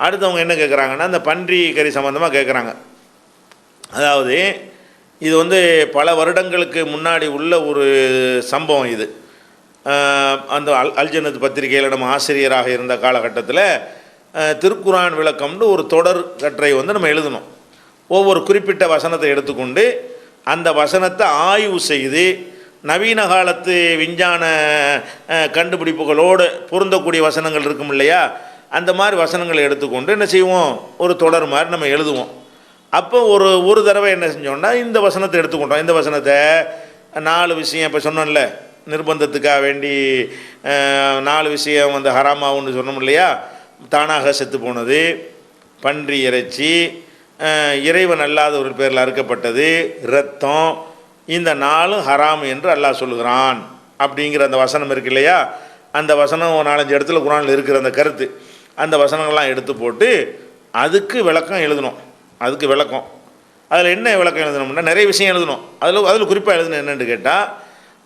அடுத்தவங்க என்ன கேட்குறாங்கன்னா அந்த பன்றி கறி சம்மந்தமாக கேட்குறாங்க. அதாவது இது வந்து பல வருடங்களுக்கு முன்னாடி உள்ள ஒரு சம்பவம் இது. அந்த அல்ஜன்னத் பத்திரிகையில் நம்ம ஆசிரியராக இருந்த காலகட்டத்தில் திருக்குரான் விளக்கம்னு ஒரு தொடர் கட்டுரை வந்து நம்ம எழுதணும். ஒவ்வொரு குறிப்பிட்ட வசனத்தை எடுத்துக்கொண்டு அந்த வசனத்தை ஆய்வு செய்து நவீன காலத்து விஞ்ஞான கண்டுபிடிப்புகளோடு பொருந்தக்கூடிய வசனங்கள் இருக்கும் இல்லையா, அந்த மாதிரி வசனங்களை எடுத்துக்கொண்டு என்ன செய்வோம், ஒரு தொடர் மாதிரி நம்ம எழுதுவோம். அப்போ ஒரு தடவை என்ன செஞ்சோம்னா இந்த வசனத்தை எடுத்துக்கொண்டோம். இந்த வசனத்தை 4 விஷயம் இப்போ சொன்னோம்ல, நிர்பந்தத்துக்காக வேண்டி 4 விஷயம் வந்து ஹராமாவுன்னு சொன்னோம் இல்லையா, தானாக செத்து போனது, பன்றி இறைச்சி, இறைவன் அல்லாத ஒரு பேரில் அறுக்கப்பட்டது, இரத்தம், இந்த 4 ஹராம் என்று அல்லாஹ் சொல்லுகிறான் அப்படிங்கிற அந்த வசனம் இருக்கு இல்லையா, அந்த வசனம் 4-5 இடத்துல குரானில் இருக்கிற அந்த கருத்து, அந்த வசனங்கள்லாம் எடுத்து போட்டு அதுக்கு விளக்கம் எழுதணும். அதுக்கு விளக்கம் அதில் என்ன விளக்கம் எழுதணும்னா நிறைய விஷயம் எழுதணும். அதில் குறிப்பாக எழுதணும் என்னென்னு கேட்டால்,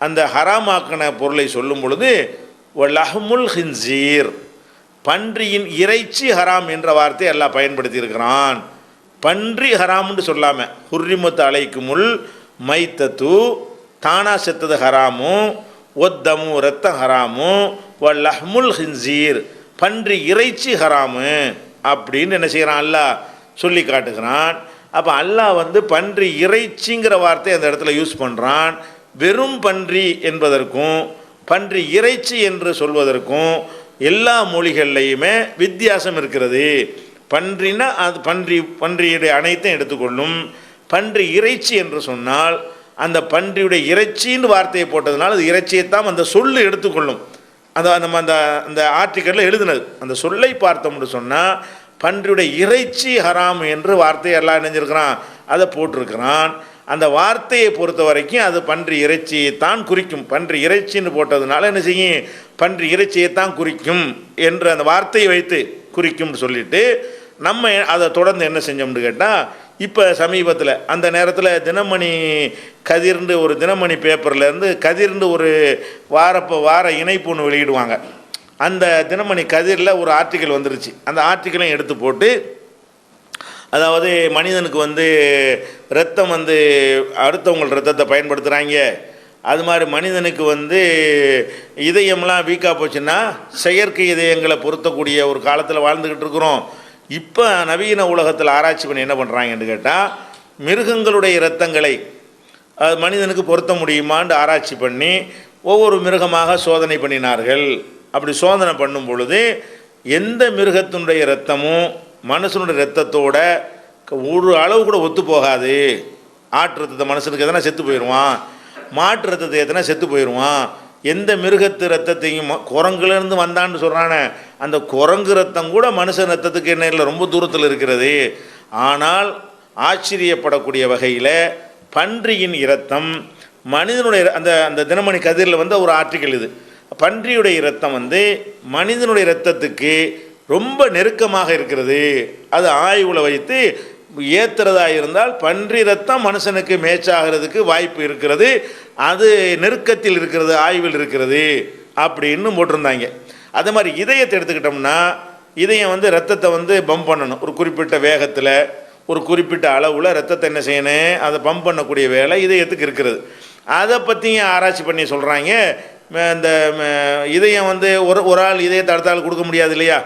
அந்த ஹராமாக்கின பொருளை சொல்லும் பொழுது லஹ்முல் ஹின்சீர், பன்றியின் இறைச்சி ஹராம் என்ற வார்த்தையை எல்லாம் பயன்படுத்தி இருக்கிறான். பன்றி ஹராம்னு சொல்லாமல் ஹுர்ரிமத் அலைக்குமுல் மைத்தத்து, தானா செத்தது ஹராமு, ஒத்தமு ரத்தம் ஹராமு, லஹ்முல் ஹின்சீர் பன்றி இறைச்சி ஹராமு அப்படின்னு என்ன செய்கிறான், அல்லாஹ் சொல்லி காட்டுகிறான். அப்போ அல்லாஹ் வந்து பன்றி இறைச்சிங்கிற வார்த்தை அந்த இடத்துல யூஸ் பண்ணுறான். வெறும் பன்றி என்பதற்கும் பன்றி இறைச்சி என்று சொல்வதற்கும் எல்லா மொழிகள்லையுமே வித்தியாசம் இருக்கிறது. பன்றினா அது பன்றியுடைய அனைத்தையும் எடுத்துக்கொள்ளும். பன்றி இறைச்சி என்று சொன்னால் அந்த பன்றியுடைய இறைச்சின்னு வார்த்தையை போட்டதுனால அது இறைச்சியைத்தான் அந்த சொல்லு எடுத்துக்கொள்ளும். நம்ம அந்த ஆர்டிக்கலில் எழுதினது அந்த சொல்லை பார்த்தோம்னு சொன்னால் பன்றியுடைய இறைச்சி ஹராம் என்று வார்த்தையை எல்லாம் இணைஞ்சிருக்கிறான், அதை போட்டிருக்கிறான். அந்த வார்த்தையை பொறுத்த வரைக்கும் அது பன்றி இறைச்சியைத்தான் குறிக்கும். பன்றி இறைச்சின்னு போட்டதுனால என்ன செய்யும், பன்றி இறைச்சியைத்தான் குறிக்கும் என்று அந்த வார்த்தையை வைத்து குறிக்கும்னு சொல்லிட்டு நம்ம அதை தொடர்ந்து என்ன செஞ்சோம்னு கேட்டால், இப்போ சமீபத்தில் அந்த நேரத்தில் தினமணி கதிர்ந்து ஒரு தினமணி பேப்பர்லேருந்து கதிர்ந்து ஒரு வார இணைப்பு ஒன்று வெளியிடுவாங்க. அந்த தினமணி கதிரில் ஒரு ஆர்டிக்கல் வந்துருச்சு. அந்த ஆர்டிக்கலையும் எடுத்து போட்டு, அதாவது மனிதனுக்கு வந்து இரத்தம் வந்து அடுத்தவங்கள் இரத்தத்தை பயன்படுத்துகிறாங்க, அது மாதிரி மனிதனுக்கு வந்து இதயம்லாம் வீக்காக போச்சுன்னா செயற்கை இதயங்களை பொருத்தக்கூடிய ஒரு காலத்தில் வாழ்ந்துக்கிட்டு இருக்கிறோம். இப்போ நவீன உலகத்தில் ஆராய்ச்சி பண்ணி என்ன பண்ணுறாங்கன்னு கேட்டால், மிருகங்களுடைய இரத்தங்களை மனிதனுக்கு பொருத்த முடியுமான்னு ஆராய்ச்சி பண்ணி ஒவ்வொரு மிருகமாக சோதனை பண்ணினார்கள். அப்படி சோதனை பண்ணும் பொழுது எந்த மிருகத்தினுடைய இரத்தமும் மனுஷனுடைய இரத்தத்தோட ஒரு அளவு கூட ஒத்து போகாது. ஆட்டு ரத்தத்தை மனுஷனுக்கு எதனா செத்து போயிடுவான், மாட்டு ரத்தத்தை எத்தனை செத்து போயிடுவான். எந்த மிருகத்து ரத்தத்தையும் குரங்குலேருந்து வந்தான்னு சொல்கிறானே, அந்த குரங்கு ரத்தம் கூட மனுஷன் ரத்தத்துக்கு என்ன இல்லை, ரொம்ப தூரத்தில் இருக்கிறது. ஆனால் ஆச்சரியப்படக்கூடிய வகையில் பன்றியின் இரத்தம் மனிதனுடைய அந்த தினமணி கதிரில் வந்து ஒரு ஆர்டிக்கல் இது, பன்றியுடைய இரத்தம் வந்து மனிதனுடைய இரத்தத்துக்கு ரொம்ப நெருக்கமாக இருக்கிறது. அது ஆய்வில் வைத்து ஏற்றுறதா இருந்தால் பன்றி ரத்தம் மனுஷனுக்கு மேட்சாகிறதுக்கு வாய்ப்பு இருக்கிறது, அது நெருக்கத்தில் இருக்கிறது, ஆய்வில் இருக்கிறது அப்படின்னு போட்டிருந்தாங்க. அதே மாதிரி இதயத்தை எடுத்துக்கிட்டோம்னா, இதயம் வந்து ரத்தத்தை வந்து பம்ப் பண்ணணும். ஒரு குறிப்பிட்ட வேகத்தில் ஒரு குறிப்பிட்ட அளவில் ரத்தத்தை என்ன செய்யணும், அதை பம்ப் பண்ணக்கூடிய வேலை இதயத்துக்கு இருக்கிறது. அதை பற்றியும் ஆராய்ச்சி பண்ணி சொல்கிறாங்க. இந்த இதயம் வந்து ஒரு ஆள் இதயத்தை அடுத்த ஆள் கொடுக்க முடியாது இல்லையா,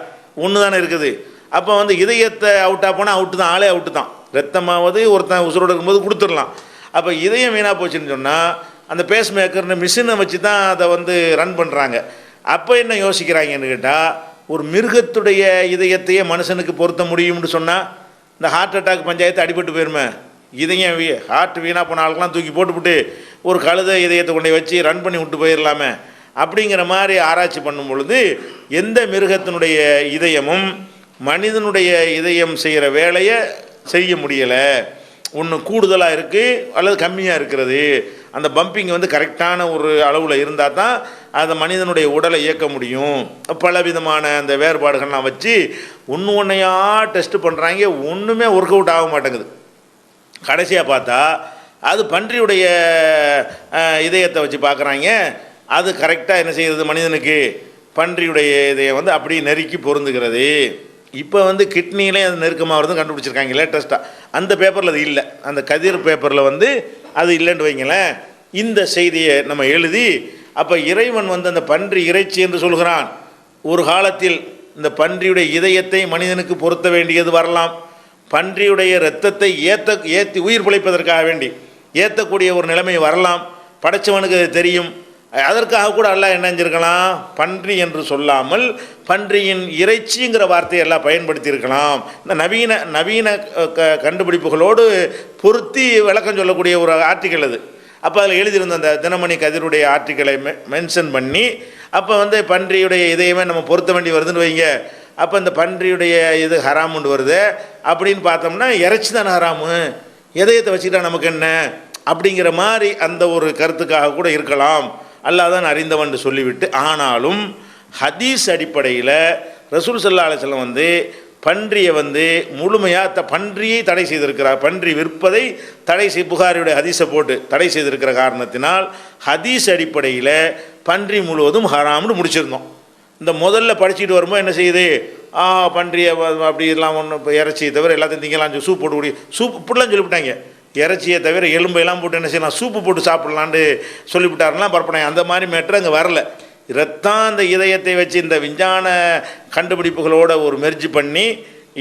ஒன்று தானே இருக்குது. அப்போ வந்து இதயத்தை அவுட்டாக போனால் அவுட்டு தான், ஆளே அவுட்டு தான். ரத்தமாவது ஒருத்தன் உசுரோடு இருக்கும்போது கொடுத்துடலாம். அப்போ இதயம் வீணாக போச்சுன்னு சொன்னால் அந்த பேஸ் மேக்கர்னு மிஷினை வச்சு தான் அதை வந்து ரன் பண்ணுறாங்க. அப்போ என்ன யோசிக்கிறாங்கன்னு கேட்டால், ஒரு மிருகத்துடைய இதயத்தையே மனுஷனுக்கு பொருத்த முடியும்னு சொன்னால் இந்த ஹார்ட் அட்டாக் பஞ்சாயத்து அடிபட்டு போயிருமே. இதயம் ஹார்ட் வீணாக போன ஆளுக்கெல்லாம் தூக்கி போட்டுவிட்டு ஒரு கழுதை இதயத்தை கொண்டே வச்சு ரன் பண்ணி விட்டு போயிடலாமே அப்படிங்கிற மாதிரி ஆராய்ச்சி பண்ணும் பொழுது எந்த மிருகத்தினுடைய இதயமும் மனிதனுடைய இதயம் செய்கிற வேலையை செய்ய முடியலை. ஒன்று கூடுதலாக இருக்குது அல்லது கம்மியாக இருக்கிறது. அந்த பம்பிங் வந்து கரெக்டான ஒரு அளவில் இருந்தால் தான் அதை மனிதனுடைய உடலை இயக்க முடியும். பல விதமான அந்த வேறுபாடுகள்லாம் வச்சு ஒன்றையா டெஸ்ட் பண்ணுறாங்க, ஒன்றுமே ஒர்க் அவுட் ஆக மாட்டேங்குது. கடைசியாக பார்த்தா அது பன்றியுடைய இதயத்தை வச்சு பார்க்குறாங்க, அது கரெக்டாக என்ன செய்கிறது, மனிதனுக்கு பன்றியுடைய இதயம் வந்து அப்படி நெருக்கி பொருந்துகிறது. இப்போ வந்து கிட்னிலே அது நெருக்கமாக வருதுன்னு கண்டுபிடிச்சிருக்காங்க லேட்டஸ்ட்டாக. அந்த பேப்பரில் அது இல்லை, அந்த கதிர் பேப்பரில் வந்து அது இல்லைன்னு வைங்களேன். இந்த செய்தியை நம்ம எழுதி, அப்போ இறைவன் வந்து அந்த பன்றி இறைச்சி என்று சொல்கிறான். ஒரு காலத்தில் இந்த பன்றியுடைய இதயத்தை மனிதனுக்கு பொருத்த வேண்டியது வரலாம், பன்றியுடைய இரத்தத்தை ஏற்றி உயிர் பிழைப்பதற்காக வேண்டி ஏற்றக்கூடிய ஒரு நிலைமை வரலாம். படைச்சவனுக்கு அது தெரியும். அதற்காக கூட அல்லாஹ் என்ன செஞ்சிருக்கலாம், பன்றி என்று சொல்லாமல் பன்றியின் இறைச்சிங்கிற வார்த்தையை எல்லாம் பயன்படுத்தியிருக்கலாம். இந்த நவீன கண்டுபிடிப்புகளோடு பொருத்தி விளக்கம் சொல்லக்கூடிய ஒரு ஆர்டிக்கல் அது. அப்போ அதில் எழுதியிருந்த அந்த தினமணி கதிருடைய ஆர்டிக்கலை மென்ஷன் பண்ணி, அப்போ வந்து பன்றியுடைய இதயமே நம்ம பொருத்த வேண்டி வருதுன்னு வைங்க. அப்போ இந்த பன்றியுடைய இது ஹராமுன்னு வருது அப்படின்னு பார்த்தோம்னா, இறைச்சி தானே ஹராமு, இதயத்தை வச்சுக்கிட்டா நமக்கு என்ன அப்படிங்கிற மாதிரி அந்த ஒரு கருத்துக்காக கூட இருக்கலாம். அல்லாஹ் தான் அறிந்தவன் சொல்லிவிட்டு, ஆனாலும் ஹதீஸ் அடிப்படையில் ரசூல் ஸல்லல்லாஹு அலைஹி வஸல்லம் வந்து பன்றியை வந்து முழுமையாக பன்றியை தடை செய்திருக்கிறார். பன்றி விற்பதை தடை புகாரியுடைய ஹதீஸை போட்டு தடை செய்திருக்கிற காரணத்தினால் ஹதீஸ் அடிப்படையில் பன்றி முழுவதும் ஹராம்னு முடிச்சிருந்தோம். இந்த முதல்ல படிச்சுட்டு வரும்போது என்ன செய்யுது, பன்றியை அப்படி எல்லாம் ஒன்று இறைச்சியை தவிர எல்லாத்தையும் திங்கலாம், சூப் போட்டு சூப் இப்படிலாம் சொல்லிவிட்டாங்க. இறைச்சியை தவிர எலும்பையெல்லாம் போட்டு என்ன செய்யலாம், சூப்பு போட்டு சாப்பிட்லான்னு சொல்லிவிட்டாருலாம் பரப்பினாங்க. அந்த மாதிரி மேட்ரு அங்கே வரல. இரத்தான் அந்த இதயத்தை வச்சு இந்த விஞ்ஞான கண்டுபிடிப்புகளோட ஒரு மெர்ஜி பண்ணி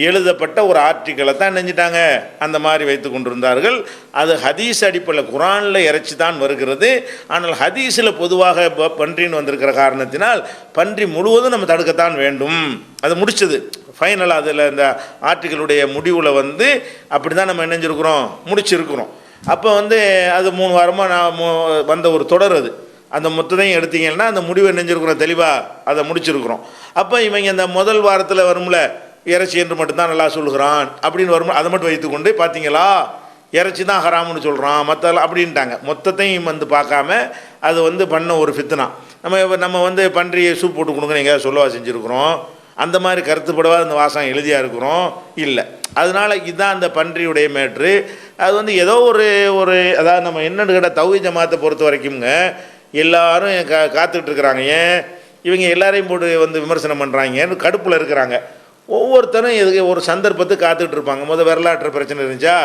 எழுதப்பட்ட ஒரு ஆர்டிக்கலை தான் நினைஞ்சிட்டாங்க அந்த மாதிரி வைத்து கொண்டிருந்தார்கள். அது ஹதீஸ் அடிப்படையில் குரானில் இறைச்சி தான் வருகிறது. ஆனால் ஹதீஸில் பொதுவாக பன்றின்னு வந்திருக்கிற காரணத்தினால் பன்றி முழுவதும் நம்ம தடுக்கத்தான் வேண்டும். அது முடிச்சது ஃபைனலாக. அதில் இந்த ஆர்டிக்கலுடைய முடிவில் வந்து அப்படி தான் நம்ம நினைஞ்சிருக்கிறோம், முடிச்சிருக்கிறோம். அப்போ வந்து அது 3 வாரமாக நான் வந்த ஒரு தொடர். அது அந்த மொத்தத்தையும் எடுத்தீங்கன்னா அந்த முடிவை நினைஞ்சிருக்கிறோம், தெளிவாக அதை முடிச்சிருக்கிறோம். அப்போ இவங்க இந்த முதல் வாரத்தில் வரும்ல, இறைச்சி என்று மட்டும்தான் நல்லா சொல்கிறான் அப்படின்னு வரும், அதை மட்டும் வைத்துக்கொண்டு பார்த்தீங்களா இறைச்சி தான் ஹராமுன்னு சொல்கிறான் மற்ற அப்படின்ட்டாங்க. மொத்தத்தையும் வந்து பார்க்காம அது வந்து பண்ண ஒரு ஃபித்னா. நம்ம வந்து பன்றியை சூப் போட்டு கொடுங்க எங்கேயாவது சொல்லவா செஞ்சுருக்குறோம், அந்த மாதிரி கருத்துப்படவா அந்த வாசகம் எழுதியா இருக்கிறோம் இல்லை. அதனால் இதுதான் அந்த பன்றியுடைய மேட்ரு. அது வந்து ஏதோ ஒரு அதாவது நம்ம என்னென்னு கேட்டால் தௌஹீத் ஜமாத்தை பொறுத்த வரைக்கும்ங்க எல்லாரும் காத்துக்கிட்டு இருக்கிறாங்க. ஏன் இவங்க எல்லாரையும் போட்டு வந்து விமர்சனம் பண்ணுறாங்கன்னு கடுப்பில் இருக்கிறாங்க. ஒவ்வொருத்தரும் இதுக்கு ஒரு சந்தர்ப்பத்துக்கு காத்துக்கிட்டு இருப்பாங்க. வரலாற்று பிரச்சனை இருந்துச்சா,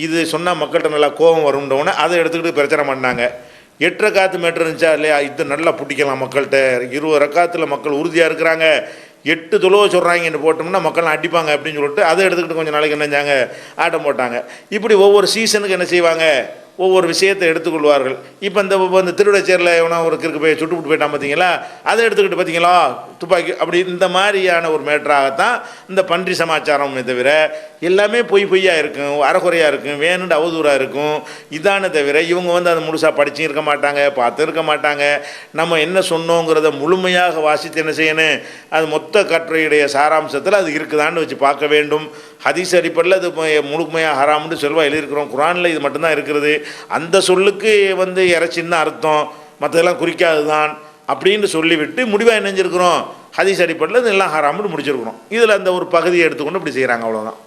இது சொன்னால் மக்கள்கிட்ட நல்லா கோபம் வரும்னோடனே அதை எடுத்துக்கிட்டு பிரச்சனை பண்ணாங்க. 8 ரக்காத்து மேட்ரு இருந்துச்சா இல்லையா, இது நல்லா பிடிக்கலாம் மக்கள்கிட்ட, 20 ரக்காத்தில் மக்கள் உறுதியாக இருக்கிறாங்க, 8 தொழுவ சொல்கிறாங்கன்னு போட்டோம்னா மக்கள்லாம் அடிப்பாங்க அப்படின்னு சொல்லிட்டு அதை எடுத்துக்கிட்டு கொஞ்சம் நாளைக்கு என்ன செஞ்சாங்க, ஆட்டம் போட்டாங்க. இப்படி ஒவ்வொரு சீசனுக்கு என்ன செய்வாங்க, ஒவ்வொரு விஷயத்தை எடுத்துக்கொள்வார்கள். இப்போ இந்த திருவிடைச்சேரில் எவனா ஒரு கிறுக்கு போய் சுட்டுவிட்டு போயிட்டான் பார்த்தீங்களா, அதை எடுத்துக்கிட்டு பார்த்தீங்களா துப்பாக்கி, அப்படி இந்த மாதிரியான ஒரு மேட்டராகத்தான் இந்த பன்றி சமாச்சாரமே தவிர எல்லாமே பொய்யாக இருக்கும், அறகுறையாக இருக்கும், வேணுண்டு அவதூறாக இருக்கும். இதானே தவிர இவங்க வந்து அதை முழுசாக படிச்சும் இருக்க மாட்டாங்க, பார்த்து இருக்க மாட்டாங்க. நம்ம என்ன சொன்னோங்கிறத முழுமையாக வாசித்து என்ன செய்யணும், அது மொத்த கட்டுரையுடைய சாராம்சத்தில் அது இருக்குதான்னு வச்சு பார்க்க வேண்டும். ஹதீஸ் அடிப்படையில் அது முழுமையாக ஹராம்னு சொல்வா எழுதியிருக்கிறோம். குரானில் இது மட்டும்தான் இருக்கிறது. அந்த சொல்லுக்கு வந்து இறைச்சின்னு தான் அர்த்தம், மற்றதெல்லாம் குறிக்காது தான் அப்படின்னு சொல்லிவிட்டு முடிவாக நினைஞ்சிருக்கிறோம். ஹதீஸ் அடிப்படையில் இதெல்லாம் ஹராம்னு முடிச்சிருக்கிறோம். இதில் அந்த ஒரு பகுதியை எடுத்துக்கொண்டு இப்படி செய்கிறாங்க, அவ்வளோதான்.